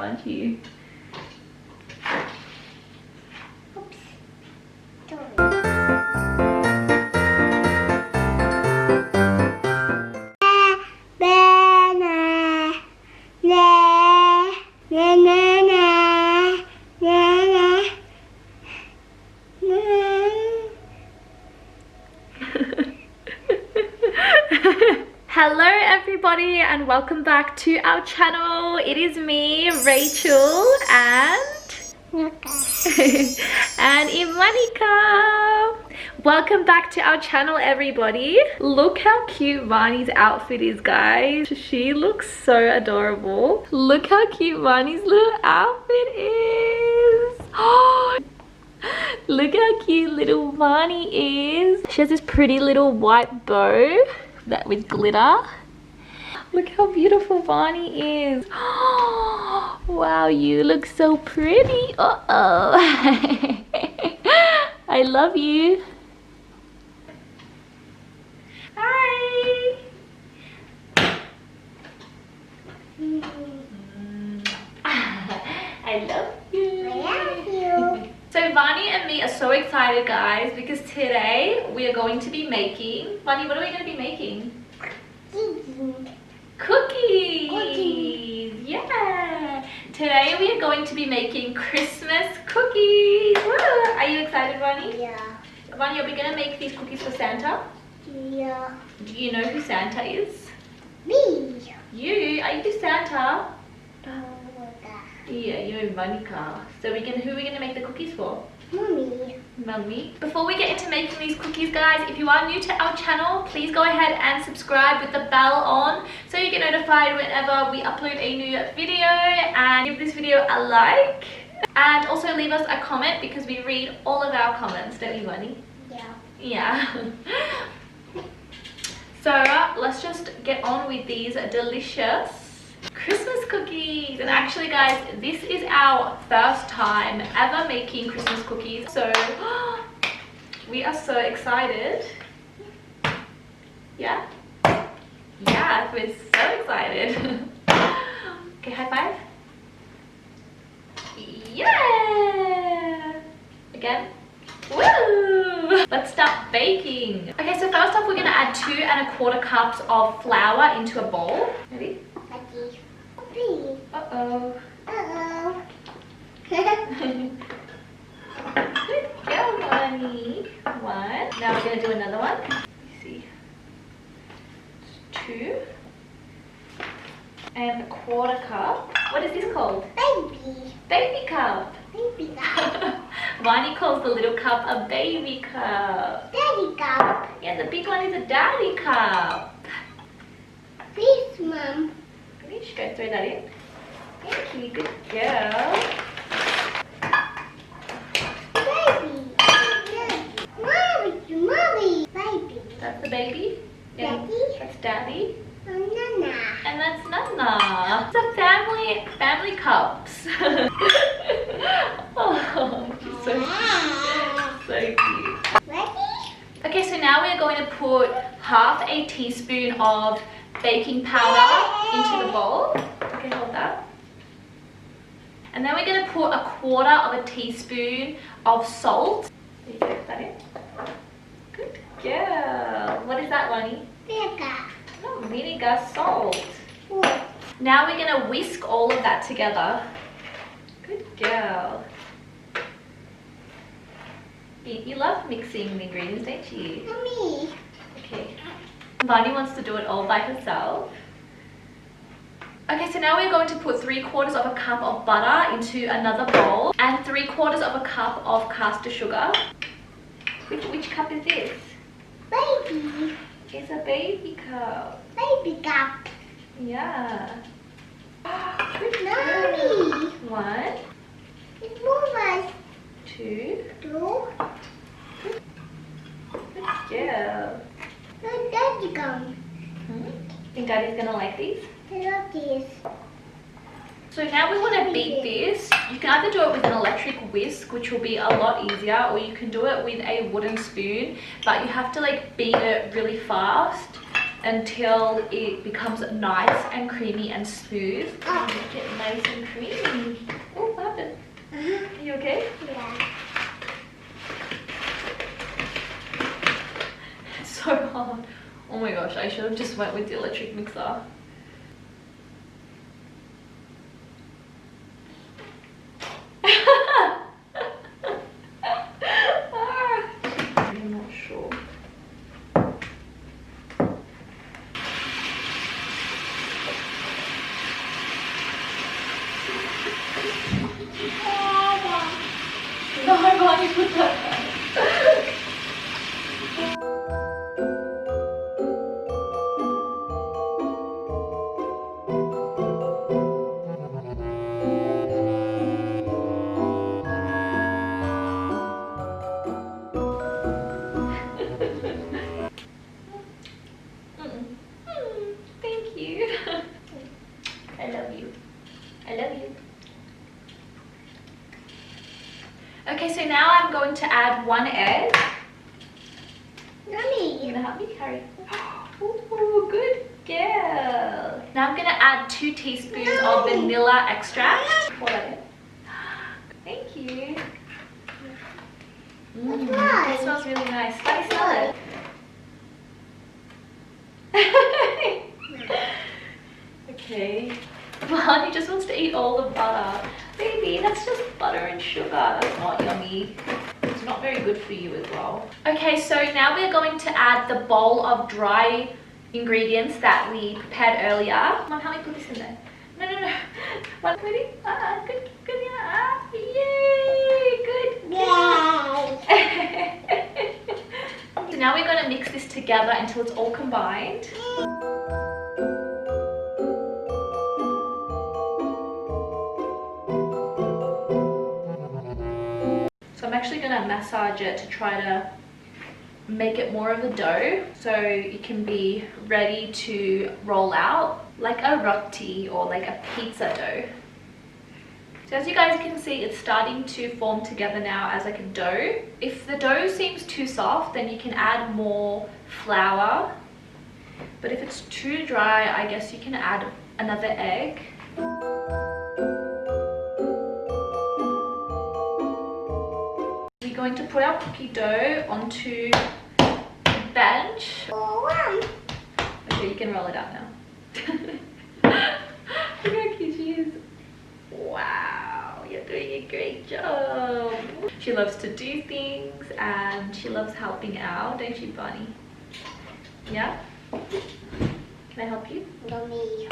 aren't you? Oops. Sorry. Hello everybody and welcome back to our channel. It is me, Rachel, and and Evanika. Welcome back to our channel, everybody. Look how cute Vani's outfit is, guys. She looks so adorable. Look how cute Vani's little outfit is. Oh, look how cute little Vani is. She has this pretty little white bow that with glitter. Look how beautiful Vani is. Oh, wow, you look so pretty. Uh-oh. I love you. Hi. I love you. I love you. So Vani and me are so excited, guys, because today we are going to be making... Vani, what are we going to be making? Cookies. Cookies. Yeah. Today we are going to be making Christmas cookies. Woo. Are you excited, Vani? Yeah. Vani, are we going to make these cookies for Santa? Yeah. Do you know who Santa is? Me. You? Are you Santa? Yeah, you're Evanika. So who are we going to make the cookies for? Mummy. Mummy. Before we get into making these cookies, guys, if you are new to our channel, please go ahead and subscribe with the bell on so you get notified whenever we upload a new video, and give this video a like and also leave us a comment because we read all of our comments, don't you, Bunny? Yeah. Yeah. So let's just get on with these delicious Christmas cookies. And actually, guys, this is our first time ever making Christmas cookies, so we are so excited. Yeah, we're so excited. Okay, high five. Yeah, again. Woo! Let's start baking. Okay, so first off, we're gonna add 2 1/4 cups of flour into a bowl. Ready? Uh-oh. Uh-oh. Good girl, Bunny. 1. Now we're going to do another one. Let me see. 2. And 1/4 cup. What is this called? Baby. Baby cup. Baby cup. Bunny calls the little cup a baby cup. Daddy cup. Yeah, the big one is a daddy cup. Please, Mom. Ready? Just go throw that in. Thank you, good girl. Baby. Mommy. Mommy. Baby. That's the baby. Yeah, Daddy. that's daddy. Nana. And that's Nana. It's a family cups. Oh, she's so cute. Ready? Okay, so now we are going to put 1/2 teaspoon of baking powder into the bowl. Okay, hold that. And then we're going to put 1/4 teaspoon of salt. There you go, put that in. Good girl. What is that, Lonnie? Vinegar. Oh, vinegar, salt. Now we're going to whisk all of that together. Good girl. You love mixing the ingredients, don't you? Mommy. Okay. Vani wants to do it all by herself. Okay, so now we're going to put 3/4 cup of butter into another bowl and 3/4 cup of caster sugar. Which cup is this? Baby. It's a baby cup. Baby cup. Yeah. Good Mommy. 1, It's movers. 2. 2. Good girl. Where's Daddy come? Think Daddy's gonna like these? I love this. So now we want to beat this. You can either do it with an electric whisk, which will be a lot easier, or you can do it with a wooden spoon, but you have to like beat it really fast until it becomes nice and creamy and smooth. Make it nice and creamy. Oh, what happened? Are you okay? Yeah. It's so hard. Oh my gosh, I should have just went with the electric mixer. I'm not sure. No, Bonnie, put that back. Thank you. I love you. I love you. Okay, so now I'm going to add 1 egg. Mommy. You gonna help me, Harry? Ooh, good girl. Now I'm gonna add 2 teaspoons of vanilla extract. Pour that in. Thank you. It smells really nice. Let me smell it. Okay. Honey just wants to eat all the butter. Baby, that's just butter and sugar. That's not yummy. It's not very good for you as well. Okay, so now we're going to add the bowl of dry ingredients that we prepared earlier. Mom, help me put this in there. No. One, ready? Good. Yay! Good. So now we're going to mix this together until it's all combined. So I'm actually going to massage it to try to make it more of a dough so it can be ready to roll out like a roti or like a pizza dough. So as you guys can see, it's starting to form together now as like a dough. If the dough seems too soft, then you can add more flour. But if it's too dry, I guess you can add another egg. We're going to put our cookie dough onto the bench. Okay, you can roll it out now. Look how cute she is. Wow, you're doing a great job. She loves to do things and she loves helping out, don't you, Bonnie? Yeah? Can I help you? Mommy.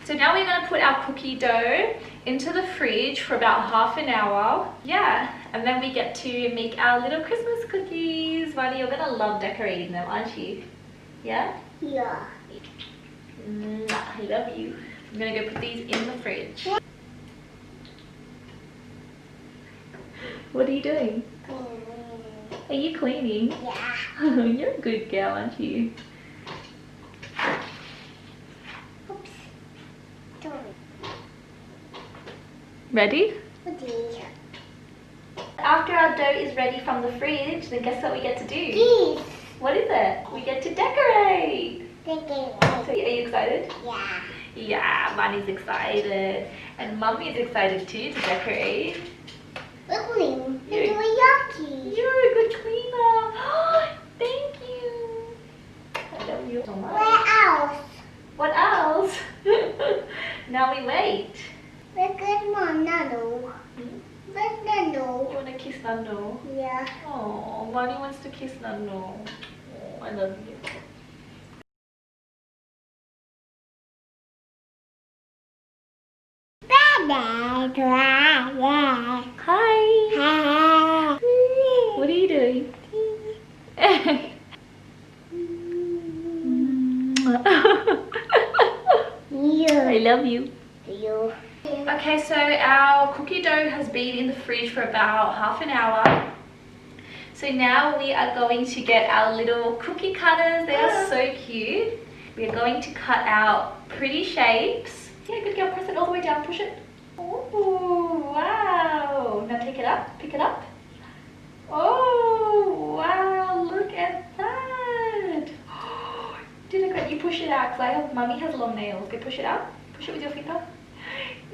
So now we're going to put our cookie dough into the fridge for about half an hour. Yeah, and then we get to make our little Christmas cookies. Bonnie, you're going to love decorating them, aren't you? Yeah? Yeah. I love you. I'm going to go put these in the fridge. What are you doing? Are you cleaning? Yeah. You're a good girl, aren't you? Oops. Sorry. Ready? Please. After our dough is ready from the fridge, then guess what we get to do? Please. What is it? We get to decorate. Thank you. So are you excited? Yeah. Yeah, Bonnie's excited. And Mummy's excited too to decorate. Look, you're You're- doing yucky. You're a good cleaner. Thank you. I love you so much. Where else? What else? Now we wait. Look at my nano. Look nano. You want to kiss Nando? Yeah. Oh, Bonnie wants to kiss Nando. Oh, I love you. Hi. What are you doing? I love you. You. Okay, so our cookie dough has been in the fridge for about half an hour. So now we are going to get our little cookie cutters. They are so cute. We are going to cut out pretty shapes. Yeah, good girl. Press it all the way down. Push it. Oh, wow. Now take it up. Pick it up. Oh, wow. Look at that. Did it? You push it Mummy has long nails. Go push it out. Push it with your finger.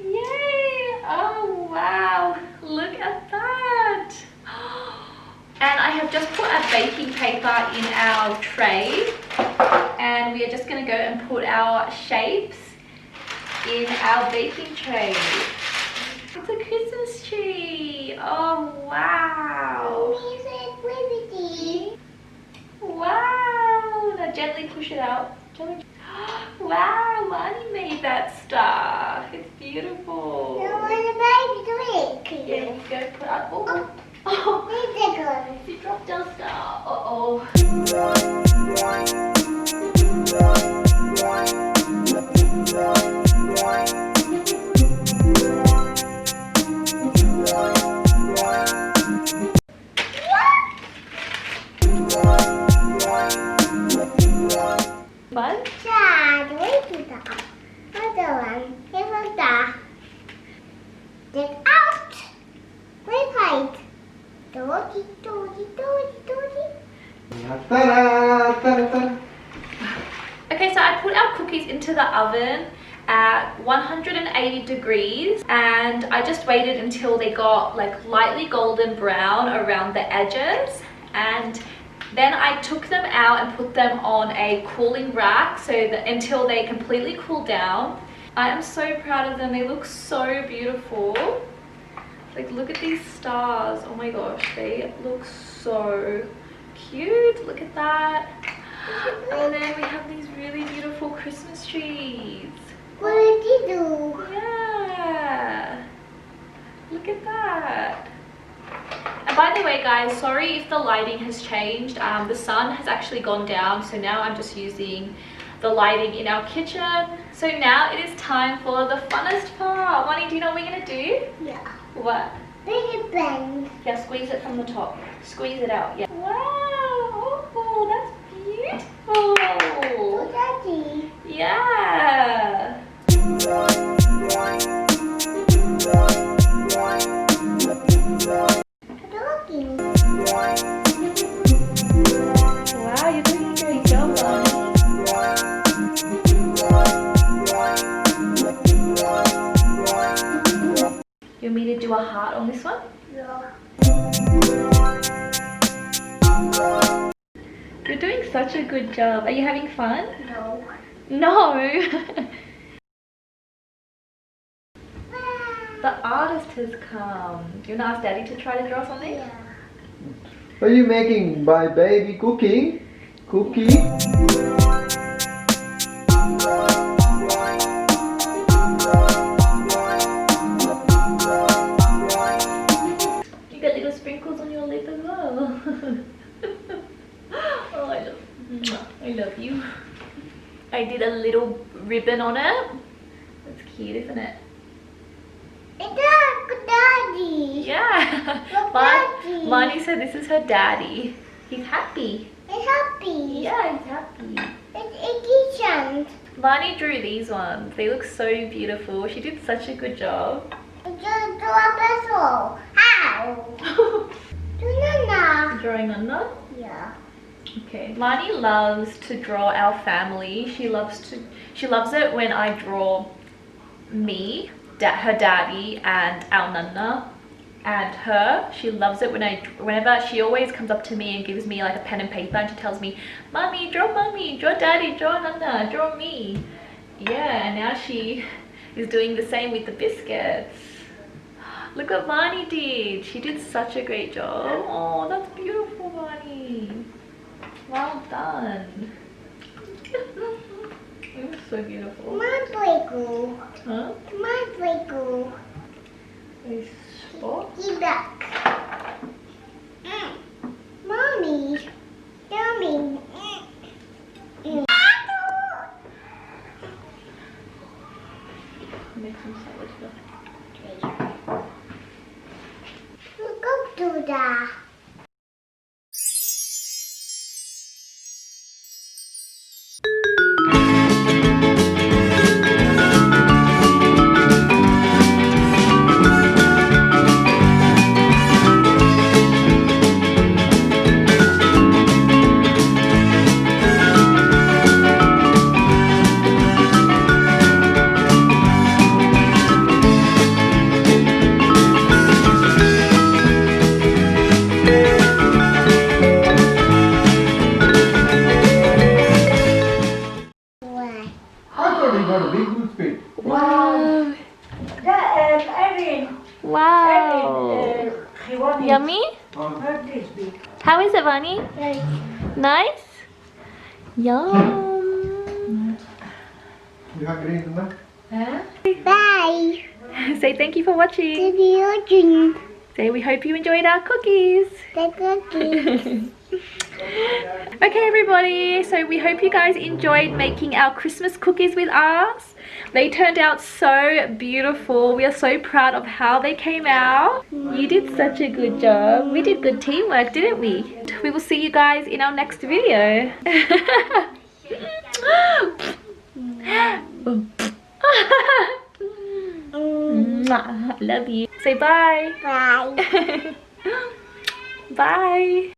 Yay! Oh wow! Look at that! And I have just put a baking paper in our tray, and we are just going to go and put our shapes in our baking tray. It's a Christmas tree. Oh wow! Wow! Now gently push it out. Gently. Wow! Lani made that stuff. It's beautiful. No, Yeah, you go put up. Oh, you dropped our star. Uh-oh. Fun? 자, 여기다. 어서왕 해본다. Get out. Repeat. 도기. Ta-da, ta-da. Okay, so I put our cookies into the oven at 180 degrees, and I just waited until they got like lightly golden brown around the edges, and then I took them out and put them on a cooling rack so that until they completely cool down. I am so proud of them. They look so beautiful. Like, look at these stars. Oh my gosh, they look so cute. Look at that. And then we have these really beautiful Christmas trees. What did you do? Yeah. Look at that. And by the way, guys, sorry if the lighting has changed. The sun has actually gone down, so now I'm just using the lighting in our kitchen. So now it is time for the funnest part. Wani, do you know what we're gonna do? Yeah. What? Big it bend. Yeah, squeeze it from the top. Squeeze it out. Yeah. Wow. Oh, that's beautiful. Oh, Daddy. Yeah. Talking. Wow, you're doing a great job, Bonnie. You want me to do a heart on this one? Yeah. You're doing such a good job. Are you having fun? No. No. The artist has come. Do you want to ask Daddy to try to draw something? Yeah. Are you making my baby cooking? Cookie? You got little sprinkles on your lip as well. Oh, I love you. I did a little ribbon on it. That's cute, isn't it? It's Daddy. Yeah. Look, Daddy. Lani said this is her daddy. He's happy. It's happy. Yeah, he's happy. It's kitchen. Lani drew these ones. They look so beautiful. She did such a good job. It's just do a pencil. How? Do Nana. Drawing on that? Yeah. Okay. Lani loves to draw our family. She loves it when I draw me, her daddy, and our nana, and her. She loves it whenever she always comes up to me and gives me like a pen and paper, and she tells me, "Mommy, draw daddy, draw nana, draw me." Yeah, and now she is doing the same with the biscuits. Look what Vani did. She did such a great job. Oh, that's beautiful, Vani. Well done. It was so beautiful. My Blakey. Huh? My Blakey. Nice spot. He back. Mommy. Yummy. Make some salad here. Go do that. How is it, Vani? Nice? Yum. You hungry enough? Bye. Say thank you for watching. If you're watching Say we hope you enjoyed our cookies. the cookies. Okay everybody, so we hope you guys enjoyed making our Christmas cookies with us. They turned out so beautiful. We are so proud of how they came out. You did such a good job. We did good teamwork, didn't we? We will see you guys in our next video. I love you. Say bye. Bye. Bye.